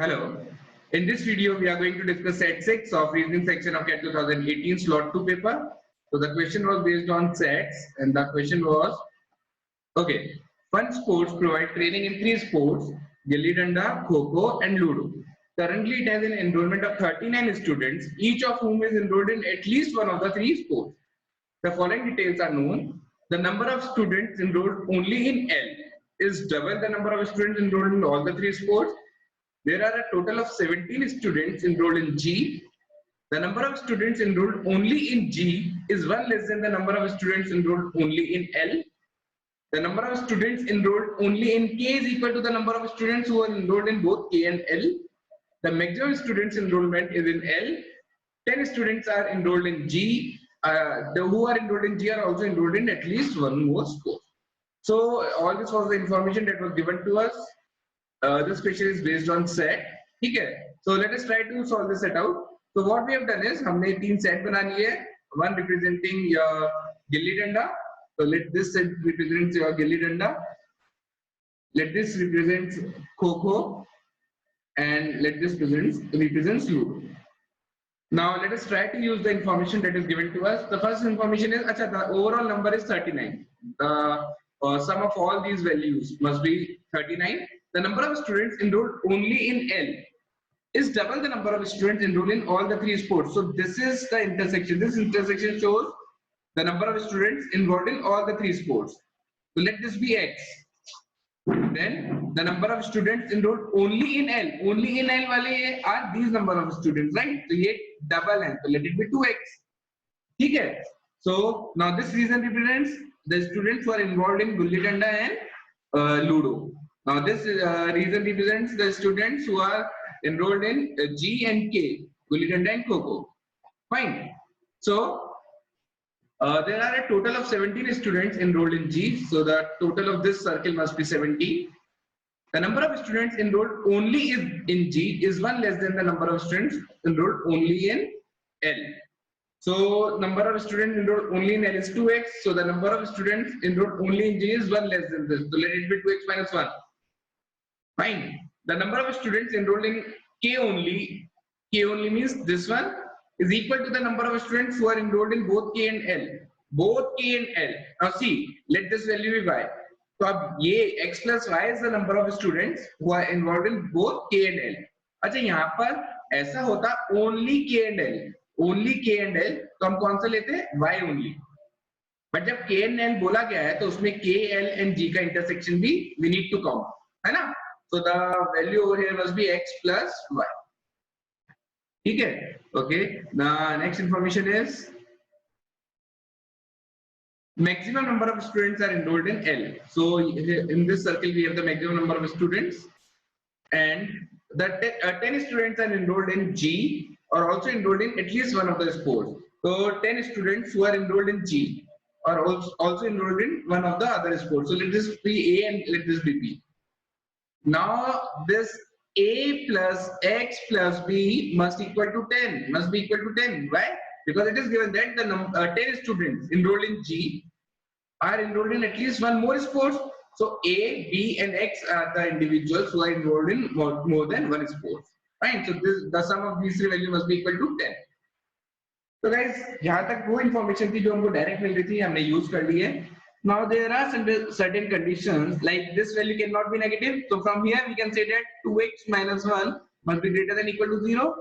Hello. In this video, we are going to discuss set 6 of reasoning section of CAT 2018 slot 2 paper. So the question was based on sets and the question was, okay, fun sports provide training in 3 sports, Gilli Danda, Kho and Ludo. Currently, it has an enrollment of 39 students, each of whom is enrolled in at least one of the 3 sports. The following details are known. The number of students enrolled only in L is double the number of students enrolled in all the 3 sports. There are a total of 17 students enrolled in G. The number of students enrolled only in G is one less than the number of students enrolled only in L. The number of students enrolled only in K is equal to the number of students who are enrolled in both K and L. The maximum students enrollment is in L. 10 students are enrolled in G. The who are enrolled in G are also enrolled in at least one more course. So all this was the information that was given to us. This question is based on set. ठीक है? So let us try to solve this set out. So what we have done is हमने 3 set बना लिए. One representing your gilli danda. So let this set represent your gilli danda. Let this represent kho and let this represents Ludo. Now let us try to use the information that is given to us. The first information is, acha, the overall number is 39. The sum of all these values must be 39. The number of students enrolled only in L is double the number of students enrolled in all the 3 sports. So this is the intersection. This intersection shows the number of students involved in all the 3 sports. So let this be X. Then the number of students enrolled only in L. Only in L wale are these number of students, right? So ये double है, so let it be 2x. ठीक है? So now this reason represents the students who are involved in Gulli Danda and Ludo. Now this reason represents the students who are enrolled in G and K, Gulli Danda and Kho. Fine. So there are a total of 17 students enrolled in G, so the total of this circle must be 17. The number of students enrolled only in G is one less than the number of students enrolled only in L. So number of students enrolled only in L is 2x, so the number of students enrolled only in G is one less than this, so let it be 2x minus 1. Fine. The number of students enrolled in K only means this one, is equal to the number of students who are enrolled in both K and L. Both K and L. Now see, let this value be y. So अब ये x plus y is the number of students who are involved in both K and L. अच्छा यहाँ पर ऐसा होता only K and L. Only K and L. तो हम कौन सा लेते हैं? Y only. But जब K and L बोला गया है तो उसमें K, L and G का intersection भी we need to count. है ना? So the value over here must be x plus y. ठीक है? Okay. The next information is maximum number of students are enrolled in L. So in this circle we have the maximum number of students, and the 10 students are enrolled in G or also enrolled in at least one of the sports. So 10 students who are enrolled in G are also enrolled in one of the other sports. So let this be A and let this be B. Now this A plus X plus B must equal to 10. Must be equal to 10. Why? Because it is given that the 10 students enrolled in G are enrolled in at least one more sports. So A, B, and X are the individuals who are enrolled in more than one sport. Fine. So the sum of these 3 values must be equal to 10. So guys, यहाँ तक वो information थी जो हमको direct मिल रही थी, हमने use कर ली है. Now there are certain conditions like this value cannot be negative. So from here we can say that 2x minus 1 must be greater than equal to 0.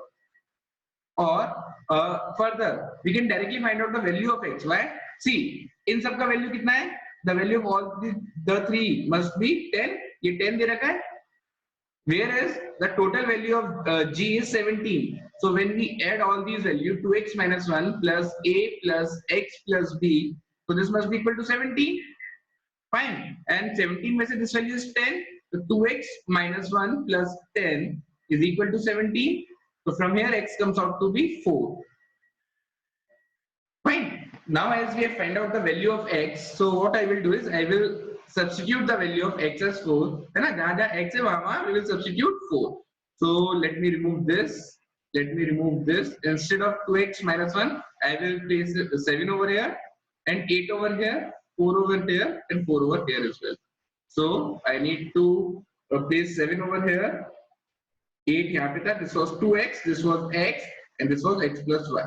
Or further, we can directly find out the value of x. Why? See, in सब का value कितना है? The value of all the 3 must be 10. ये 10 दे रखा है. Whereas the total value of G is 17. So when we add all these values, 2x minus 1 plus A plus x plus B, so this must be equal to 17. Fine. And 17 में से this value is 10. So 2x minus 1 plus 10 is equal to 17. So from here x comes out to be 4. Fine. Now as we have found out the value of x, so what I will do is I will substitute the value of x as 4. है ना? जहाँ जहाँ x है वहाँ we will substitute 4. So let me remove this. Let me remove this. Instead of 2x minus 1, I will place 7 over here and 8 over here, 4 over here, and 4 over here as well. So I need to place 7 over here 8 यहाँ पे था, this was 2x, this was x, and this was x plus y.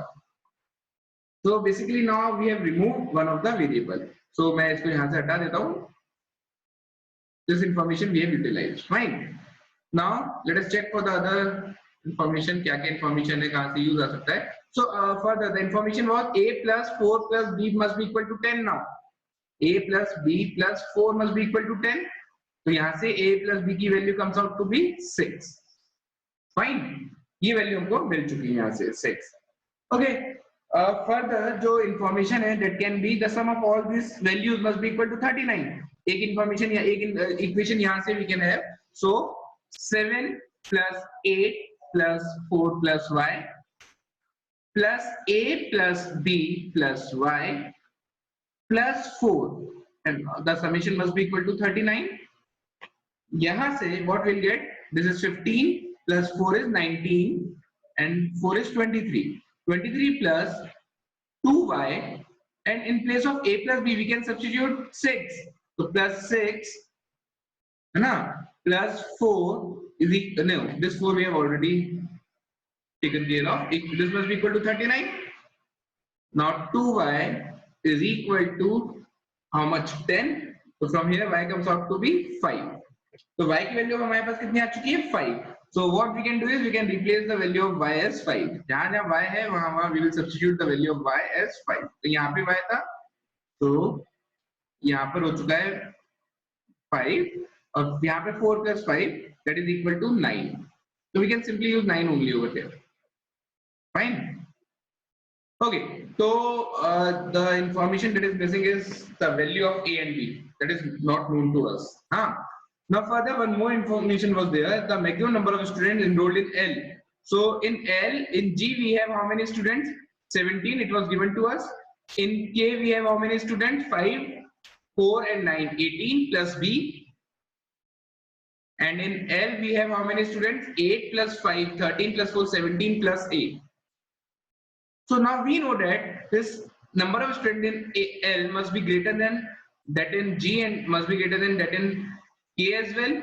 So basically now we have removed one of the variable. So मैं इसको यहाँ से हटा देता हूँ. This information we have utilized. Fine. Now let us check for the other information. क्या क्या information है, कहाँ से use आ सकता है. So further the information was a plus 4 plus b must be equal to 10 now. A plus b plus 4 must be equal to 10. तो यहाँ से a plus b की value comes out to be 6. Fine. ये value हमको मिल चुकी है यहाँ से 6. Okay. Further जो information है that can be the sum of all these values must be equal to 39. एक information या एक equation यहाँ से we can have. So 7 plus 8 plus 4 plus y plus a plus b plus y plus 4 and the summation must be equal to 39. यहाँ से what we'll get, this is 15 plus 4 is 19 and 4 is 23. 23 plus 2y, and in place of a plus b we can substitute 6. So plus 6 है ना, plus 4 is equal, no, this 4 we have already taken care of. This must be equal to 39. Now 2y is equal to how much, 10. So from here y comes out to be 5. So y की value हमारे पास कितनी आ चुकी है, 5. So what we can do is we can replace the value of y as 5. जहाँ जहाँ y है वहाँ we will substitute the value of y as 5. तो यहाँ पे y था, तो यहाँ पर हो चुका है 5 और यहाँ पे 4 plus 5 that is equal to 9. So we can simply use 9 only over here. Fine. Okay. So the information that is missing is the value of a and b that is not known to us. Now further one more information was there, the maximum number of students enrolled in L. So in L, in G we have how many students? 17, it was given to us. In K we have how many students? 5, 4 and 9, 18 plus B. And in L we have how many students? 8 plus 5, 13 plus 4, 17 plus 8. So now we know that this number of students in L must be greater than that in G and must be greater than that in K as well.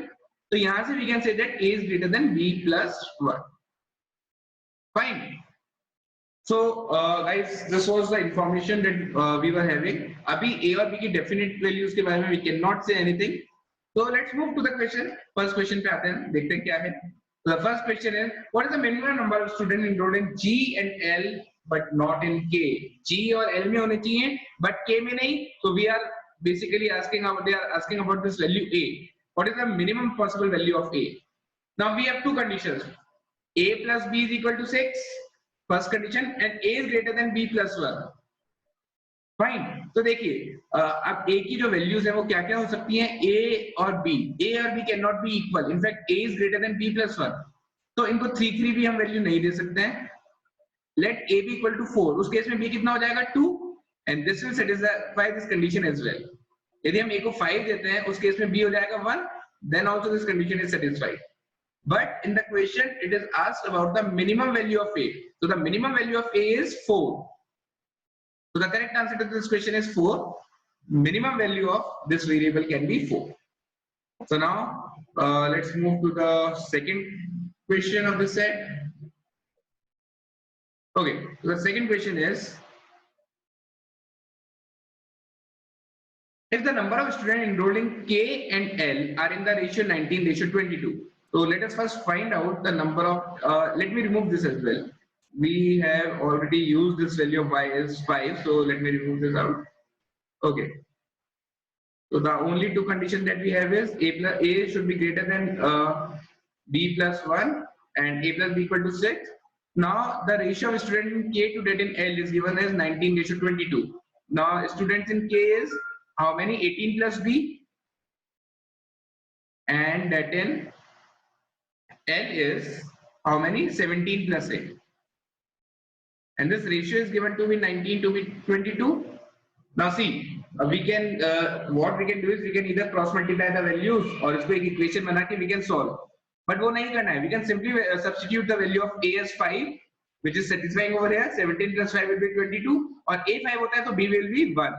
So यहाँ से we can say that A is greater than B plus 1. Fine. So guys, this was the information that we were having. अभी A और B की definite values के बारे में we cannot say anything. So let's move to the question. First question पे आते हैं, देखते हैं क्या है. So the first question is, what is the minimum number of students enrolled in G and L but not in K? G और L में होने चाहिए, but K में नहीं. So we are basically asking about, they are asking about this value A. What is the minimum possible value of A? Now we have two conditions. A plus B is equal to 6, first condition, and A is greater than B plus 1. Fine. तो देखिए अब A की जो values है वो क्या क्या हो सकती हैं, A और B. A और B cannot be equal. In fact, A is greater than B plus 1. तो इनको 3 3 भी हम वैल्यू नहीं दे सकते हैं. Let A be equal to 4. उस केस में B कितना हो जाएगा, 2, and this will satisfy this condition as well. यदि हम A को 5 देते हैं उस केस में B हो जाएगा 1, then also this condition is satisfied. But in the question it is asked about the minimum value of A. So the minimum value of A is 4. So the correct answer to this question is 4. Minimum value of this variable can be 4. So now let's move to the second question of this set. Okay, so the second question is, if the number of students enrolled in K and L are in the ratio 19:22. So let us first find out the number of, let me remove this as well. We have already used this value of y as 5. So let me remove this out. Okay. So the only two conditions that we have is A should be greater than B plus 1 and A plus B equal to 6. Now the ratio of students in K to that in L is given as 19:22. Now students in K is how many? 18 plus B, and that in L is how many? 17 plus 8. And this ratio is given to be 19:22. Now see, we can what we can do is we can either cross multiply the values और इसको एक equation बना के we can solve. But वो नहीं करना है. We can simply substitute the value of A as 5, which is satisfying over here. 17 plus 5 will be 22, और A 5 होता है तो B will be 1.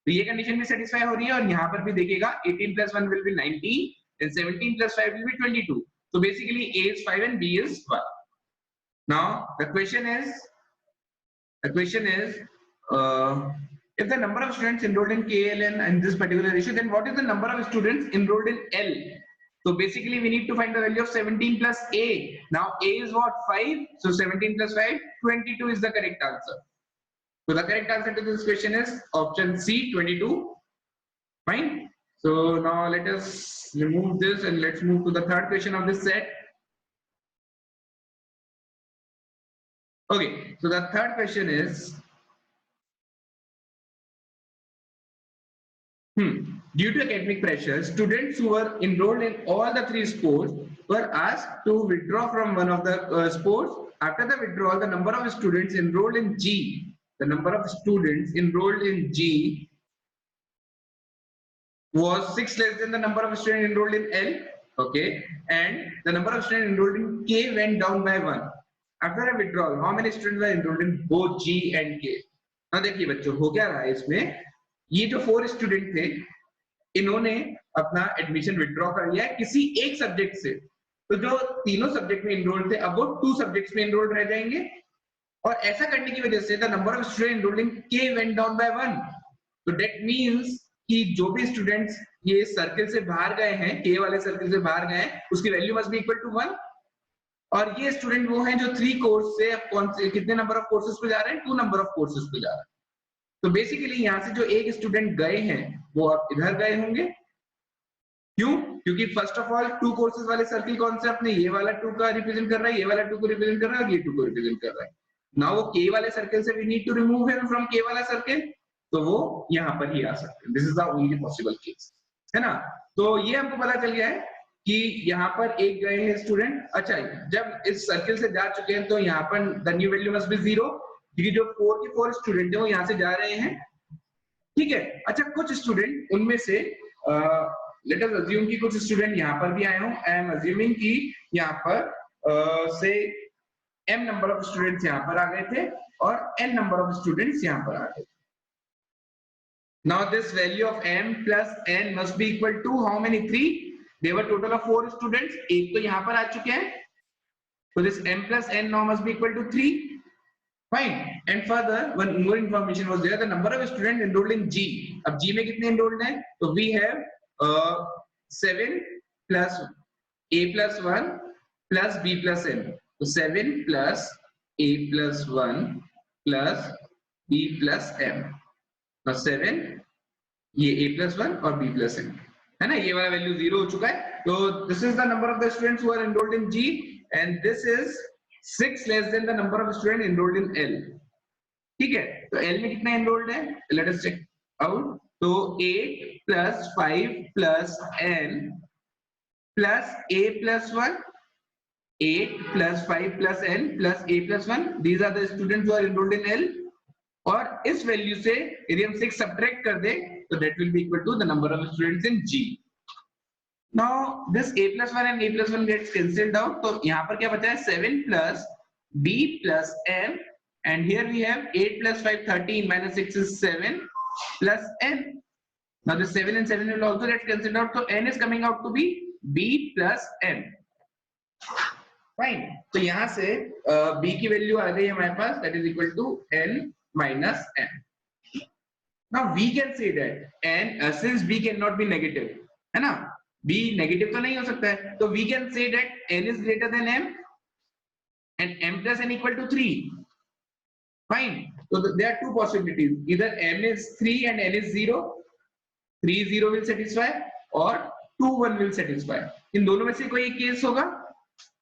तो ये कंडीशन भी सेटिस्फाई हो रही है और यहाँ पर भी देखिएगा 18 plus 1 will be 19 and 17 plus 5 will be 22. So basically A is 5 and B is 1. Now the question is if the number of students enrolled in KLN in this particular ratio, then what is the number of students enrolled in L? So basically we need to find the value of 17 plus A. Now A is what? 5. So 17 plus 5, 22 is the correct answer. So the correct answer to this question is option C, 22. Fine. So now let us remove this and let's move to the third question of this set. Okay, so the third question is, due to academic pressure, students who were enrolled in all the 3 sports were asked to withdraw from one of the sports. After the withdrawal, the number of students enrolled in G, was 6 less than the number of students enrolled in L. Okay, and the number of students enrolled in K went down by 1. After a withdrawal, how many students were enrolled in both G and K? now देखिए बच्चों हो क्या रहा है इसमें, ये जो 4 student थे इन्होंने अपना एडमिशन विड्रॉ कर लिया है किसी एक सब्जेक्ट से, तो जो तीनों सब्जेक्ट में इनरोल्ड थे अब वो 2 सब्जेक्ट्स में इनरोल्ड रह जाएंगे, और ऐसा करने की वजह से the number of student enrolled in के वेंट डाउन बाय 1. तो दैट मींस कि जो भी स्टूडेंट्स ये सर्कल से बाहर गए हैं, के वाले सर्कल से बाहर गए हैं, उसकी value must be equal to 1. और ये स्टूडेंट वो हैं जो 3 कोर्स से अब कौन से कितने नंबर ऑफ कोर्सेज पे जा रहे हैं, 2 नंबर ऑफ कोर्सेज पे जा रहे हैं. तो बेसिकली यहाँ से जो एक स्टूडेंट गए हैं वो अब इधर गए होंगे. क्यों? क्योंकि फर्स्ट ऑफ ऑल 2 कोर्सेज वाले सर्किल कौन से अपने, ये वाला 2 का रिप्रेजेंट कर रहा है, ये वाला 2 को रिप्रेजेंट कर रहा है, और ये 2 को रिप्रेजेंट कर रहा है. नाउ वो के वाले सर्किल से we need to remove him from K वाला सर्किल, तो वो यहाँ पर ही आ सकते हैं. This is the only possible case, है ना. तो ये हमको पता चल गया है कि यहाँ पर एक गए हैं स्टूडेंट. अच्छा, जब इस सर्किल से जा चुके हैं तो यहाँ पर the new value must B 0, क्योंकि जो 4 के 4 स्टूडेंट है वो यहाँ से जा रहे हैं. ठीक है. अच्छा, कुछ स्टूडेंट उनमें से लेट अस अज्यूम कि कुछ स्टूडेंट यहाँ पर भी आए हों. आई एम अज्यूमिंग कि यहाँ पर से m नंबर ऑफ स्टूडेंट्स यहाँ पर आ गए थे और n नंबर ऑफ स्टूडेंट्स यहाँ पर आ गए. Now this value of m plus n must be equal to how many? 3. There were total of 4 students. एक तो यहाँ पर आ चुके हैं, so this m plus n now must be equal to 3. Fine. And further, one more information was there. The number of students enrolled in G. अब G में कितने enrolled हैं? तो we have 7 plus a plus 1 plus b plus n. So 7 plus a plus 1 plus b plus m. Now 7 ये a plus 1 और b plus n है ना. ये वाला वैल्यू 0 हो चुका है. तो this is the number of the students who are enrolled in G, and this is 6 less than the number of students enrolled in L. ठीक है. तो L में कितना enrolled है? Let us check out. तो 8 plus 5 plus n plus a plus 1, 8 plus 5 plus n plus a plus 1. These are the students who are enrolled in L. और इस value से यदि हम 6 सब्ट्रैक्ट कर दें तो that will be equal to the number of students in G. Now this a plus 1 and a plus 1 gets cancelled out. तो यहाँ पर क्या बचा है? 7 plus b plus m, and here we have 8 plus 5 13 minus 6 is 7 plus n. Now the 7 and 7 will also get cancelled out, so n is coming out to be b plus m. Fine. तो यहाँ से b की value आ गई हमारे पास, that is equal to n minus m. Now we can say that n since b cannot be negative, है ना, b negative तो नहीं हो सकता है, तो we can say that n is greater than m and m plus n equal to 3. Fine. So there are 2 possibilities. Either m is 3 and n is 0. 3 0 will satisfy or 2 1 will satisfy. इन दोनों में से कोई एक case होगा.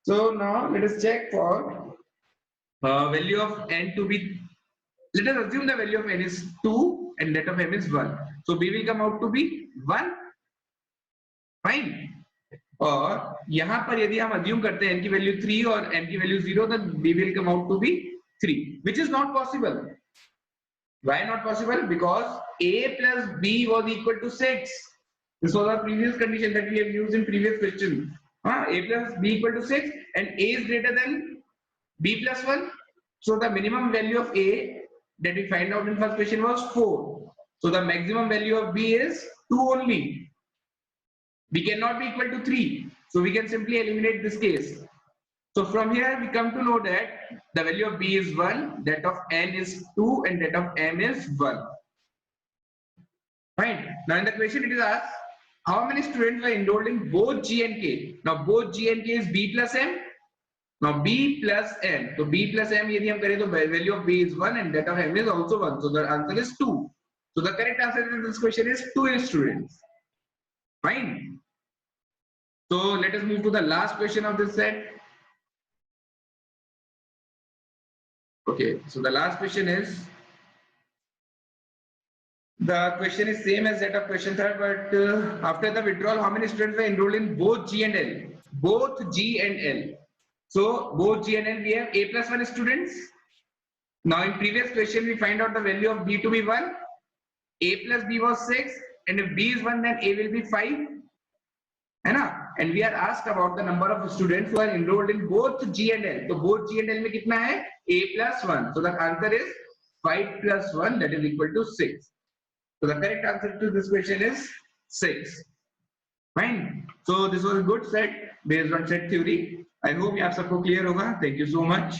So now let us check for value of n to be. Let us assume the value of n is 2 and that of m is 1. So b will come out to be 1. Fine. और यहाँ पर यदि हम assume करते हैं n की value 3 और m की value 0, then b will come out to be 3, which is not possible. Why not possible? Because a plus b was equal to 6. This was our previous condition that we have used in previous question. A plus b equal to 6 and a is greater than b plus 1. So the minimum value of a that we find out in first question was 4. So the maximum value of b is 2 only. B cannot be equal to 3. So we can simply eliminate this case. So from here we come to know that the value of B is 1, that of N is 2, and that of M is 1. Fine. Now in the question it is asked, how many students were enrolled in both G and K? Now both G and K is B plus M. Now B plus M. So B plus M, यदि हम करें तो value of B is 1 and that of M is also 1. So the answer is 2. So the correct answer to this question is 2 students. Fine. So let us move to the last question of this set. Okay. So the last question is, the question is same as that of question 3, but after the withdrawal, how many students were enrolled in both G and L? Both G and L. So both G and L we have A plus 1 students. Now in previous question we find out the value of B to be 1. A plus B was 6, and if B is 1 then A will be 5. And we are asked about the number of students who are enrolled in both G and L. So both G and L में कितना है? A plus 1. So the answer is 5 plus 1, that is equal to 6. So the correct answer to this question is 6. Fine. So this was a good set based on set theory. I hope you have सबको clear होगा. Thank you so much.